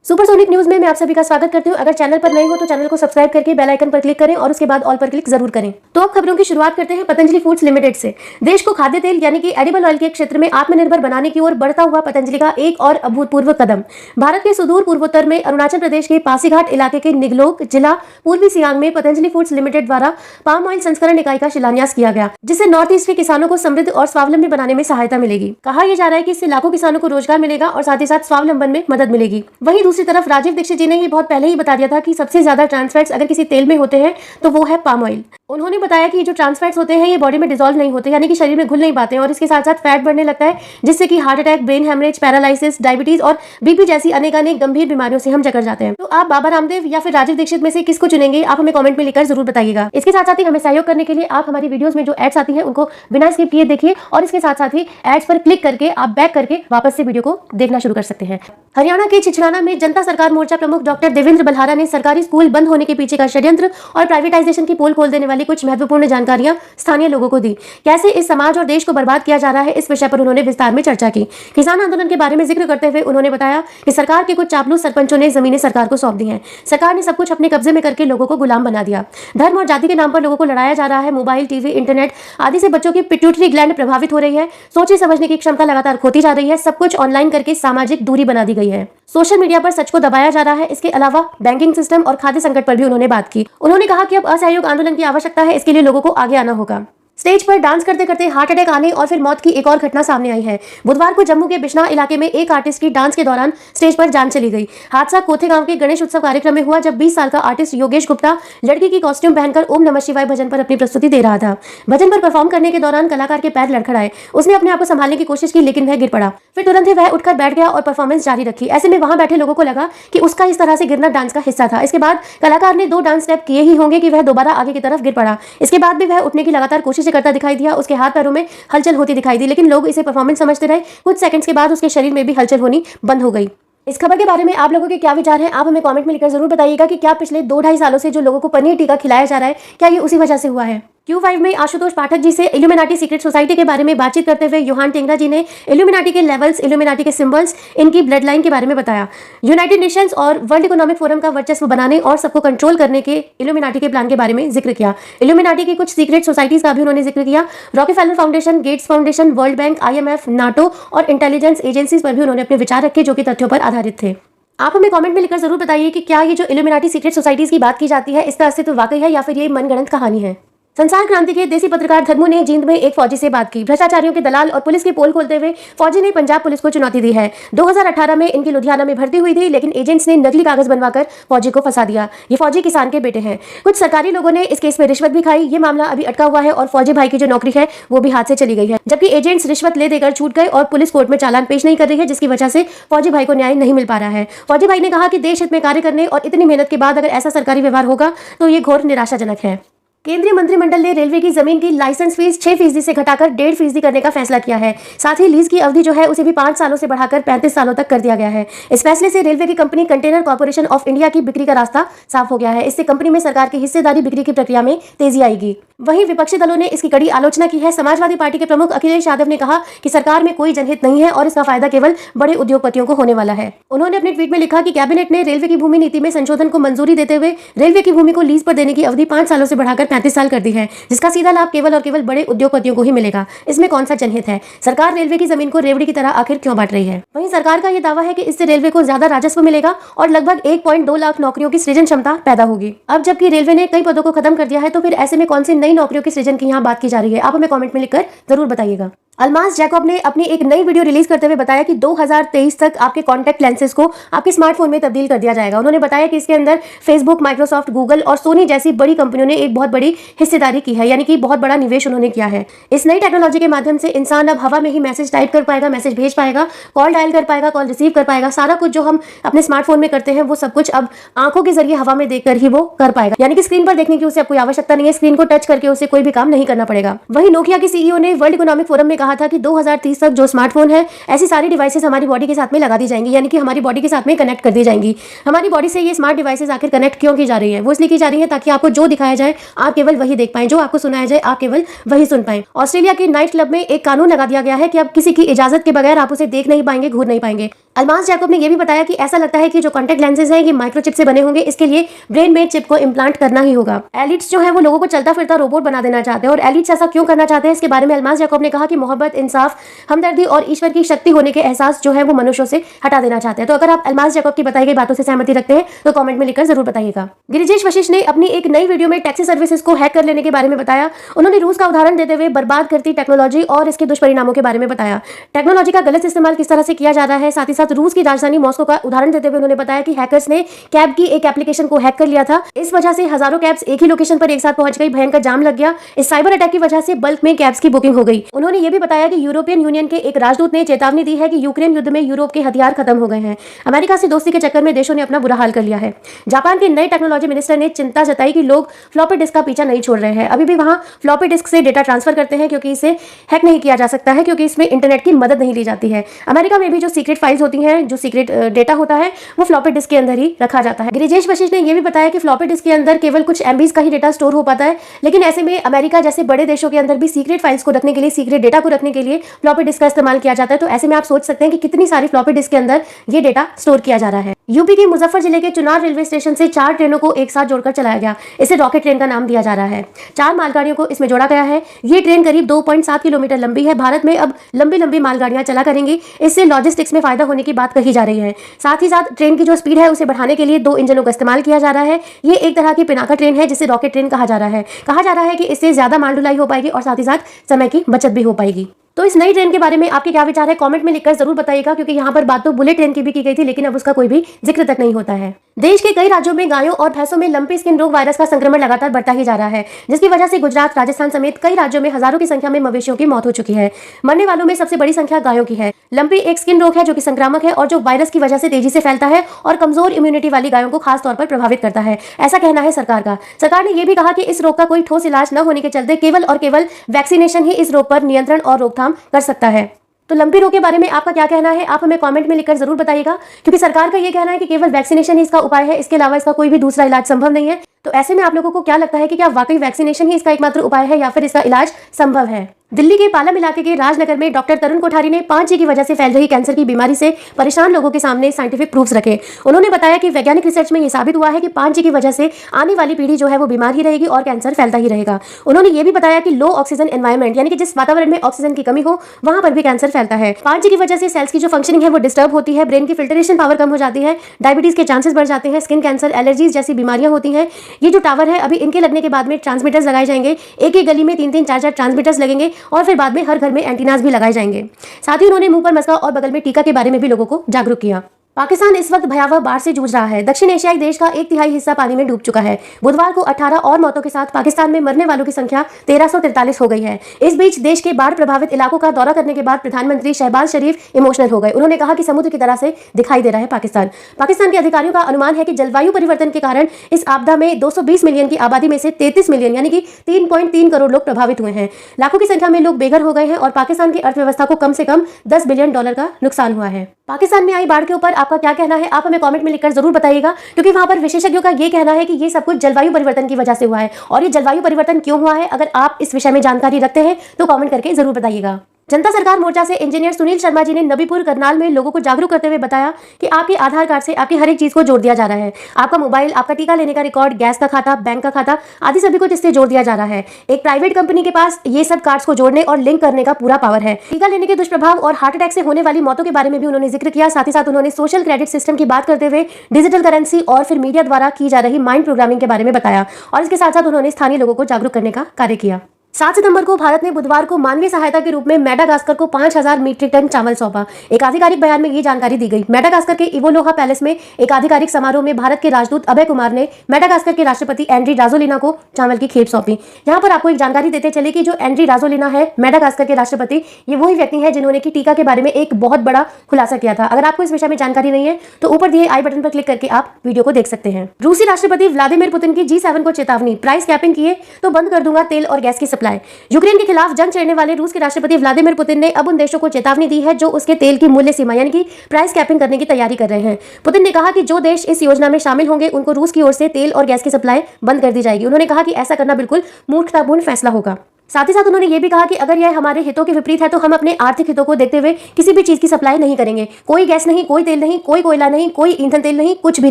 Supersonic news में मैं आप सभी का स्वागत करती हूँ। अगर चैनल पर नए हो तो चैनल को सब्सक्राइब करके बेल आइकन पर क्लिक करें और उसके बाद ऑल पर क्लिक जरूर करें। तो अब खबरों की शुरुआत करते हैं पतंजलि फूड्स लिमिटेड से। देश को खाद्य तेल यानी कि एडिबल ऑयल के क्षेत्र में आत्मनिर्भर बनाने की ओर बढ़ता हुआ पतंजलि का एक और अभूतपूर्व कदम। भारत के सुदूर पूर्वोत्तर में अरुणाचल प्रदेश के पासीघाट इलाके के निगलोक जिला पूर्वी सियांग में पतंजलि फूड्स लिमिटेड द्वारा पाम ऑयल संस्करण इकाई का शिलान्यास किया गया, जिससे नॉर्थ ईस्ट के किसानों को समृद्ध और स्वावलंबी बनाने में सहायता मिलेगी। कहा यह जा रहा है कि इससे लाखों किसानों को रोजगार मिलेगा और साथ ही साथ स्वावलंबन में मदद मिलेगी। वहीं दूसरी तरफ राजीव दीक्षित जी ने ये बहुत पहले ही बता दिया था कि सबसे ज्यादा ट्रांस फैट्स अगर किसी तेल में होते हैं तो वो है पाम ऑयल। उन्होंने बताया कि जो ट्रांस फैट्स होते हैं ये बॉडी में डिसॉल्व नहीं होते, यानी कि शरीर में घुल नहीं पाते और इसके साथ साथ फैट बढ़ने लगता है, जिससे कि heart attack, brain haemorrhage, paralysis, diabetes और बीपी जैसी अनेक गंभीर बीमारियों से हम जकड़ जाते हैं। तो आप बाबा रामदेव या फिर राजीव दीक्षित में से किसको चुनेंगे, आप हमें कमेंट में लिखकर जरूर बताइएगा। इसके साथ साथ ही हमें सहयोग करने के लिए आप हमारी वीडियोस में जो एड्स आती है उनको बिना स्किप किए देखिए और इसके साथ साथ ही एड्स पर क्लिक करके आप बैक करके वापस से वीडियो को देखना शुरू कर सकते हैं। हरियाणा के छिछराना में जनता सरकार मोर्चा प्रमुख डॉक्टर देवेंद्र बल्हारा ने सरकारी स्कूल बंद होने के पीछे का षड्यंत्र और प्राइवेटाइजेशन की पोल खोल देने वाली कुछ महत्वपूर्ण जानकारियां स्थानीय लोगों को दी। कैसे इस समाज और देश को बर्बाद किया जा रहा है, इस विषय पर उन्होंने विस्तार में चर्चा की। किसान आंदोलन के बारे में जिक्र करते हुए उन्होंने बताया कि सरकार के कुछ चापलूस सरपंचों ने जमीनें सरकार को सौंप दी हैं। सरकार ने सब कुछ अपने कब्जे में करके लोगों को गुलाम बना दिया। धर्म और जाति के नाम पर लोगों को लड़ाया जा रहा है। मोबाइल, टीवी, इंटरनेट आदि से बच्चों की पिट्यूटरी ग्लैंड प्रभावित हो रही है। सोचने समझने की क्षमता लगातार खोती जा रही है। सब कुछ ऑनलाइन करके सामाजिक दूरी बना दी गई है। सोशल मीडिया पर सच को दबाया जा रहा है। इसके अलावा बैंकिंग सिस्टम और खाद्य संकट पर भी उन्होंने बात की। उन्होंने कहा कि अब असहयोग आंदोलन की आवश्यकता है, इसके लिए लोगों को आगे आना होगा। स्टेज पर डांस करते करते हार्ट अटैक आने और फिर मौत की एक और घटना सामने आई है। बुधवार को जम्मू के बिश्ना इलाके में एक आर्टिस्ट की डांस के दौरान स्टेज पर जान चली गई। हादसा कोथे गांव के गणेश उत्सव कार्यक्रम में हुआ, जब 20 साल का आर्टिस्ट योगेश गुप्ता लड़की की कॉस्ट्यूम पहनकर ओम नमः शिवाय भजन पर अपनी प्रस्तुति दे रहा था। भजन पर परफॉर्म करने के दौरान कलाकार के पैर लड़खड़ाए। उसने अपने आप को संभालने की कोशिश की लेकिन वह गिर पड़ा। फिर तुरंत ही वह उठकर बैठ गया और परफॉर्मेंस जारी रखी। ऐसे में वहां बैठे लोगों को लगा कि उसका इस तरह से गिरना डांस का हिस्सा था। इसके बाद कलाकार ने 2 डांस स्टेप किए ही होंगे कि वह दोबारा आगे की तरफ गिर पड़ा। इसके बाद भी वह उठने की लगातार कोशिश करता दिखाई दिया। उसके हाथ पैरों में हलचल होती दिखाई दी, लेकिन लोग इसे परफॉर्मेंस समझते रहे। कुछ सेकंड्स के बाद उसके शरीर में भी हलचल होनी बंद हो गई। इस खबर के बारे में आप लोगों के क्या विचार हैं, आप हमें कमेंट में लिखकर जरूर बताइएगा कि क्या पिछले 2-2.5 सालों से जो लोगों को पनीर टीका खिलाया जा रहा है, क्या ये उसी वजह से हुआ है। Q5 में आशुतोष पाठक जी से इल्यूमिनाटी सीक्रेट सोसाइटी के बारे में बातचीत करते हुए योहान टेंगरा जी ने इल्यूमिनाटी के लेवल्स, इल्यूमिनाटी के सिंबल्स, इनकी ब्लड लाइन के बारे में बताया। यूनाइटेड नेशंस और वर्ल्ड इकोनॉमिक फोरम का वर्चस्व बनाने और सबको कंट्रोल करने के इल्यूमिनाटी के प्लान के बारे में जिक्र किया। इल्यूमिनाटी की कुछ सीक्रेट सोसाइटीज का भी उन्होंने जिक्र किया। Rockefeller Foundation, Gates Foundation, World Bank, IMF, NATO और इंटेलिजेंस एजेंसीज पर भी उन्होंने अपने विचार रखे, जो कि तथ्यों पर आधारित थे। आप हमें कमेंट में लिखकर जरूर बताइए कि क्या ये जो इल्यूमिनाटी सीक्रेट सोसाइटीज की बात की जाती है, इसका अस्तित्व वाकई है या फिर ये मनगढ़ंत कहानी है। संसार क्रांति के देसी पत्रकार धर्मू ने जींद में एक फौजी से बात की। भ्रष्टाचारियों के दलाल और पुलिस की पोल खोलते हुए फौजी ने पंजाब पुलिस को चुनौती दी है। 2018 में इनकी लुधियाना में भर्ती हुई थी, लेकिन एजेंट्स ने नकली कागज बनवाकर फौजी को फंसा दिया। ये फौजी किसान के बेटे हैं। कुछ सरकारी लोगों ने इस केस में रिश्वत भी खाई। ये मामला अभी अटका हुआ है और फौजी भाई की जो नौकरी है वो भी हाथ से चली गई है, जबकि एजेंट्स रिश्वत ले देकर छूट गए और पुलिस कोर्ट में चालान पेश नहीं कर रही है, जिसकी वजह से फौजी भाई को न्याय नहीं मिल पा रहा है। फौजी भाई ने कहा कि देश हित में कार्य करने और इतनी मेहनत के बाद अगर ऐसा सरकारी व्यवहार होगा तो ये घोर निराशाजनक है। केंद्रीय मंत्रिमंडल ने रेलवे की जमीन की लाइसेंस फीस 6% से घटाकर 1.5% करने का फैसला किया है। साथ ही लीज की अवधि जो है उसे भी 5 सालों से बढ़ाकर 35 सालों तक कर दिया गया है। इस फैसले से रेलवे की company container corporation of India की बिक्री का रास्ता साफ हो गया है। इससे कंपनी में सरकार की हिस्सेदारी बिक्री की प्रक्रिया में तेजी आएगी। वहीं विपक्षी दलों ने इसकी कड़ी आलोचना की है। समाजवादी पार्टी के प्रमुख अखिलेश यादव ने कहा कि सरकार में कोई जनहित नहीं है और इसका फायदा केवल बड़े उद्योगपतियों को होने वाला है। उन्होंने अपने ट्वीट में लिखा कि कैबिनेट ने रेलवे की भूमि नीति में संशोधन को मंजूरी देते हुए रेलवे की भूमि को लीज पर देने की अवधि 5 सालों से बढ़ाकर 35 साल कर दी है, जिसका सीधा लाभ केवल और केवल बड़े उद्योगपतियों को ही मिलेगा। इसमें कौन सा जनहित है। सरकार रेलवे की जमीन को रेवड़ी की तरह आखिर क्यों बांट रही है। वहीं सरकार का यह दावा है कि इससे रेलवे को ज्यादा राजस्व मिलेगा और लगभग 1.2 लाख नौकरियों की सृजन क्षमता पैदा होगी। अब जबकि रेलवे ने कई पदों को खत्म कर दिया है, तो फिर ऐसे में कौन सी नई नौकरियों की सृजन की यहाँ बात की जा रही है, आप हमें कमेंट में लिखकर जरूर बताइएगा। अल्मास जैकब ने अपनी एक नई वीडियो रिलीज करते हुए बताया कि 2023 तक आपके कॉन्टैक्ट लेंसेज को आपके स्मार्टफोन में तब्दील कर दिया जाएगा। उन्होंने बताया कि इसके अंदर फेसबुक, माइक्रोसॉफ्ट, गूगल और सोनी जैसी बड़ी कंपनियों ने एक बहुत बड़ी हिस्सेदारी की है, यानी कि बहुत बड़ा निवेश उन्होंने किया है। इस नई टेक्नोलॉजी के माध्यम से इंसान अब हवा में ही मैसेज टाइप कर पाएगा, मैसेज भेज पाएगा, कॉल डायल कर पाएगा, कॉल रिसीव कर पाएगा। सारा कुछ जो हम अपने स्मार्टफोन में करते हैं वो सब कुछ अब आंखों के जरिए हवा में देखकर ही वो कर पाएगा, यानी कि स्क्रीन पर देखने की उसे अब कोई आवश्यकता नहीं है। स्क्रीन को टच करके उसे कोई भी काम नहीं करना पड़ेगा। वहीं नोकिया के सीईओ ने वर्ल्ड इकोनॉमिक फोरम में कहा था कि 2030 तक जो स्मार्टफोन है ऐसी सारी डिवाइसेस हमारी बॉडी के साथ में लगा दी जाएंगी, यानी कि हमारी बॉडी के साथ में कनेक्ट कर दी जाएंगी। हमारी बॉडी से ये स्मार्ट डिवाइसेस आखिर कनेक्ट क्यों की जा रही है, वो इसलिए की जा रही है ताकि आपको जो दिखाया जाए आप केवल वही देख पाएं, जो आपको सुनाया जाए आप केवल वही सुन पाएं। ऑस्ट्रेलिया के नाइट क्लब में एक कानून लगा दिया गया है कि अब किसी की इजाजत के बगैर आप उसे देख नहीं पाएंगे, घूर नहीं पाएंगे। अल्मास जैकब ने यह भी बताया कि ऐसा लगता है कि जो कॉन्टैक्ट लेंसेज हैं ये माइक्रोचिप से बने होंगे, इसके लिए ब्रेन में चिप को इम्प्लांट करना ही होगा। एलिट्स जो है वो लोगों को चलता फिरता रोबोट बना देना चाहते हैं, और एलिट्स ऐसा क्यों करना चाहते हैं इसके बारे में अल्मास जैकब ने कहा कि मोहब्बत, इंसाफ, हमदर्दी और ईश्वर की शक्ति होने के एहसास जो है वो मनुष्यों से हटा देना चाहते हैं। तो अगर आप अल्मास जैकब की बताई गई बातों से सहमति रखते हैं तो कमेंट में लिखकर जरूर बताइएगा। गिरिजेश वशिष्ठ ने अपनी एक नई वीडियो में टैक्सी सर्विसेज को हैक कर लेने के बारे में बताया। उन्होंने रूस का उदाहरण देते हुए बर्बाद करती टेक्नोलॉजी और इसके दुष्परिणामों के बारे में बताया। टेक्नोलॉजी का गलत इस्तेमाल किस तरह से किया जा रहा है, साथ ही साथ रूस की राजधानी मॉस्को का उदाहरण देते हुए उन्होंने बताया कि हैकर्स ने कैब की एक एप्लीकेशन को हैक कर लिया था। इस वजह से हजारों कैब्स एक ही लोकेशन पर एक साथ पहुंच गई, भयंकर जाम लग गया। इस साइबर अटैक की वजह से बल्क में कैब्स की बुकिंग हो गई। उन्होंने ये भी बताया कि यूरोपियन यूनियन के एक राजदूत ने चेतावनी दी है कि यूक्रेन युद्ध में यूरोप के हथियार खत्म हो गए हैं। अमेरिका से दोस्ती के चक्कर में देशों ने अपना बुरा हाल कर लिया है। जापान के नए टेक्नोलॉजी मिनिस्टर ने चिंता जताई कि लोग फ्लॉपी डिस्क का पीछा नहीं छोड़ रहे हैं। अभी भी वहां फ्लॉपी डिस्क से डेटा ट्रांसफर करते हैं क्योंकि इसे हैक नहीं किया जा सकता है, क्योंकि इसमें इंटरनेट की मदद नहीं ली जाती है। अमेरिका में भी जो सीक्रेट फाइल्स होती हैं, जो सीक्रेट डेटा होता है, वो फ्लॉपी डिस्क के अंदर ही रखा जाता है। गिरिजेश वशिष्ठ ने यह भी बताया कि फ्लॉपी डिस्क के अंदर केवल कुछ एमबीज का ही डेटा स्टोर हो पाता है, लेकिन ऐसे में अमेरिका जैसे बड़े देशों के अंदर भी सीक्रेट फाइल्स को रखने के लिए, सीक्रेट डेटा को रखने के लिए फ्लॉपी डिस्क का इस्तेमाल किया जाता है। तो ऐसे में आप सोच सकते हैं कि कितनी सारी फ्लॉपी डिस्क के अंदर ये डेटा स्टोर किया जा रहा है। यूपी के मुजफ्फर जिले के चुनार रेलवे स्टेशन से 4 ट्रेनों को एक साथ जोड़कर चलाया गया। इसे रॉकेट ट्रेन का नाम दिया जा रहा है। 4 मालगाड़ियों को इसमें जोड़ा गया है। ये ट्रेन करीब 2.7 किलोमीटर लंबी है। भारत में अब लंबी मालगाड़ियां चला करेंगी। इससे लॉजिस्टिक्स में फायदा होने की बात कही जा रही है। साथ ही साथ ट्रेन की जो स्पीड है उसे बढ़ाने के लिए 2 इंजनों का इस्तेमाल किया जा रहा है। ये एक तरह की पिनाका ट्रेन है जिसे रॉकेट ट्रेन कहा जा रहा है। कहा जा रहा है कि इससे ज्यादा माल ढुलाई हो पाएगी और साथ ही साथ समय की बचत भी हो पाएगी। तो इस नई ट्रेन के बारे में आपके क्या विचार है, कमेंट में लिखकर जरूर बताइएगा, क्योंकि यहाँ पर बात तो बुलेट ट्रेन की भी की गई थी, लेकिन अब उसका कोई भी जिक्र तक नहीं होता है। देश के कई राज्यों में गायों और भैंसों में लंपी स्किन रोग वायरस का संक्रमण लगातार बढ़ता ही जा रहा है, जिसकी वजह से गुजरात, राजस्थान समेत कई राज्यों में हजारों की संख्या में मवेशियों की मौत हो चुकी है। मरने वालों में सबसे बड़ी संख्या गायों की है। लंपी एक स्किन रोग है जो कि संक्रामक है और जो वायरस की वजह से तेजी से फैलता है और कमजोर इम्यूनिटी वाली गायों को खास तौर पर प्रभावित करता है, ऐसा कहना है सरकार का। सरकार ने यह भी कहा कि इस रोग का कोई ठोस इलाज न होने के चलते केवल और केवल वैक्सीनेशन ही इस रोग पर नियंत्रण और रोकथाम कर सकता है। तो लंपी रोग के बारे में आपका क्या कहना है, आप हमें कमेंट में लिखकर जरूर बताइएगा, क्योंकि सरकार का ये कहना है कि केवल वैक्सीनेशन ही इसका उपाय है, इसके अलावा इसका कोई भी दूसरा इलाज संभव नहीं है। तो ऐसे में आप लोगों को क्या लगता है कि क्या वाकई वैक्सीनेशन ही इसका एकमात्र उपाय है या फिर इसका इलाज संभव है? दिल्ली के पालम इलाके के राजनगर में डॉक्टर तरुण कोठारी ने 5G की वजह से फैल रही कैंसर की बीमारी से परेशान लोगों के सामने साइंटिफिक प्रूफ्स रखे। उन्होंने बताया कि वैज्ञानिक रिसर्च में यह साबित हुआ है कि 5G की वजह से आने वाली पीढ़ी जो है वो बीमार ही रहेगी और कैंसर फैलता ही रहेगा। उन्होंने ये भी बताया कि लो ऑक्सीजन एनवायरमेंट, यानी कि जिस वातावरण में ऑक्सीजन की कमी हो वहां पर भी कैंसर फैलता है। 5G की वजह से सेल्स की जो फंक्शनिंग है वो डिस्टर्ब होती है, ब्रेन की फिल्टरेशन पावर कम हो जाती है, डायबिटीज के चांसेस बढ़ जाते हैं, स्किन कैंसर, एलर्जीज जैसी बीमारियां होती हैं। ये जो टावर है अभी इनके लगने के बाद में ट्रांसमीटर्स लगाए जाएंगे, एक गली में 3-3, 4-4 ट्रांसमीटर्स लगेंगे और फिर बाद में हर घर में एंटीनास भी लगाए जाएंगे। साथ ही उन्होंने मुंह पर मस्का और बगल में टीका के बारे में भी लोगों को जागरूक किया। पाकिस्तान इस वक्त भयावह बाढ़ से जूझ रहा है। दक्षिण एशियाई देश का 1/3 हिस्सा पानी में डूब चुका है। बुधवार को 18 और मौतों के साथ पाकिस्तान में मरने वालों की संख्या 1343 हो गई है। इस बीच देश के बाढ़ प्रभावित इलाकों का दौरा करने के बाद प्रधानमंत्री शहबाज शरीफ इमोशनल हो गए। उन्होंने कहा कि समुद्र की तरह से दिखाई दे रहा है पाकिस्तान। पाकिस्तान के अधिकारियों का अनुमान है कि जलवायु परिवर्तन के कारण इस आपदा में 220 मिलियन की आबादी में से 33 मिलियन यानी कि 3.3 करोड़ लोग प्रभावित हुए हैं। लाखों की संख्या में लोग बेघर हो गए हैं और पाकिस्तान की अर्थव्यवस्था को कम से कम $10 बिलियन का नुकसान हुआ है। पाकिस्तान में आई बाढ़ के ऊपर आपका क्या कहना है, आप हमें कमेंट में लिखकर जरूर बताइएगा, क्योंकि वहां पर विशेषज्ञों का ये कहना है कि ये सब कुछ जलवायु परिवर्तन की वजह से हुआ है। और ये जलवायु परिवर्तन क्यों हुआ है, अगर आप इस विषय में जानकारी रखते हैं तो कमेंट करके जरूर बताइएगा। जनता सरकार मोर्चा से इंजीनियर सुनील शर्मा जी ने नबीपुर करनाल में लोगों को जागरूक करते हुए बताया कि आपके आधार कार्ड से आपकी हर एक चीज को जोड़ दिया जा रहा है। आपका मोबाइल, आपका टीका लेने का रिकॉर्ड, गैस का खाता, बैंक का खाता आदि सभी कुछ इससे जोड़ दिया जा रहा है। एक प्राइवेट कंपनी के पास ये सब कार्ड्स को जोड़ने और लिंक करने का पूरा पावर है। टीका लेने के दुष्प्रभाव और हार्ट अटैक से होने वाली मौतों के बारे में भी उन्होंने जिक्र किया। साथ ही साथ उन्होंने सोशल क्रेडिट सिस्टम की बात करते हुए डिजिटल करेंसी और फिर मीडिया द्वारा की जा रही माइंड प्रोग्रामिंग के बारे में बताया और इसके साथ साथ उन्होंने स्थानीय लोगों को जागरूक करने का कार्य किया। 7 सितंबर को भारत ने बुधवार को मानवीय सहायता के रूप में मेडागास्कर को 5000 मीट्रिक टन चावल सौंपा। एक आधिकारिक बयान में ये जानकारी दी गई। मेडागास्कर के इवोलोहा पैलेस में एक आधिकारिक समारोह में भारत के राजदूत अभय कुमार ने मेडागास्कर के राष्ट्रपति एंड्री राजोलिना को चावल की खेप सौंपी। यहाँ पर आपको एक जानकारी देते चले कि जो एंड्री राजोलिना है मेडागास्कर के राष्ट्रपति, ये वही व्यक्ति है जिन्होंने की टीका के बारे में एक बहुत बड़ा खुलासा किया था। अगर आपको इस विषय में जानकारी नहीं है तो ऊपर दिए आई बटन पर क्लिक करके आप वीडियो को देख सकते हैं। रूसी राष्ट्रपति व्लादिमीर पुतिन की G7 को चेतावनी, प्राइस कैपिंग किए तो बंद कर दूंगा तेल और गैस की सप्लाई। यूक्रेन के खिलाफ जंग छेड़ने वाले रूस के राष्ट्रपति व्लादिमीर पुतिन ने अब उन देशों को चेतावनी दी है जो उसके तेल की मूल्य सीमा यानी कि प्राइस कैपिंग करने की तैयारी कर रहे हैं। पुतिन ने कहा कि जो देश इस योजना में शामिल होंगे उनको रूस की ओर से तेल और गैस की सप्लाई बंद कर दी जाएगी। उन्होंने कहा कि ऐसा करना बिल्कुल मूर्खतापूर्ण फैसला होगा। साथ ही साथ उन्होंने ये भी कहा कि अगर यह हमारे हितों के विपरीत है तो हम अपने आर्थिक हितों को देखते हुए किसी भी चीज की सप्लाई नहीं करेंगे। कोई गैस नहीं, कोई तेल नहीं, कोई कोयला नहीं, कोई ईंधन तेल नहीं, कुछ भी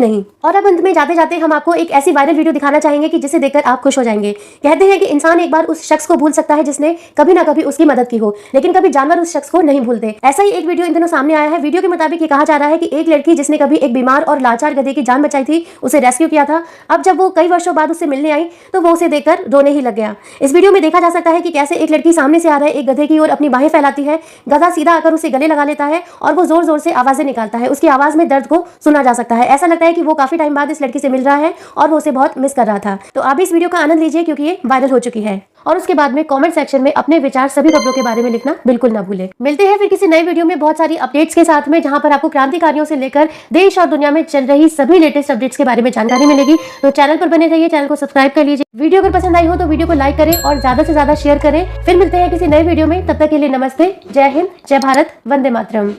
नहीं। और अब अंत में जाते जाते हम आपको एक ऐसी वायरल वीडियो दिखाना चाहेंगे कि जिसे देखकर आप खुश हो जाएंगे। कहते हैं कि इंसान एक बार उस शख्स को भूल सकता है जिसने कभी ना कभी उसकी मदद की हो, लेकिन कभी जानवर उस शख्स को नहीं भूलते। ऐसा ही एक वीडियो इन दिनों सामने आया है। वीडियो के मुताबिक ये कहा जा रहा है कि एक लड़की जिसने कभी एक बीमार और लाचार गधे की जान बचाई थी, उसे रेस्क्यू किया था, अब जब वो कई वर्षों बाद उससे मिलने आई तो वो उसे देखकर रोने ही लग गया। इस वीडियो में देखा जा सकता है कि कैसे एक लड़की सामने से आ रहे एक गधे की ओर अपनी बाहें फैलाती है। गधा सीधा आकर उसे गले लगा लेता है और वो जोर जोर से आवाजें निकालता है। उसकी आवाज में दर्द को सुना जा सकता है। ऐसा लगता है कि वो काफी टाइम बाद इस लड़की से मिल रहा है और वो उसे बहुत मिस कर रहा था। तो आप इस वीडियो का आनंद लीजिए क्योंकि ये वायरल हो चुकी है। और उसके बाद में कमेंट सेक्शन में अपने विचार सभी खबरों के बारे में लिखना बिल्कुल ना भूलें। मिलते हैं फिर किसी नए वीडियो में बहुत सारी अपडेट्स के साथ में, जहां पर आपको क्रांतिकारियों से लेकर देश और दुनिया में चल रही सभी लेटेस्ट अपडेट्स के बारे में जानकारी मिलेगी। तो चैनल पर बने रहिए, चैनल को सब्सक्राइब कर लीजिए। वीडियो अगर पसंद आई हो तो वीडियो को लाइक करें और ज्यादा से ज्यादा शेयर करें। फिर मिलते हैं किसी नए वीडियो में, तब तक के लिए नमस्ते, जय हिंद, जय भारत, वंदे मातरम।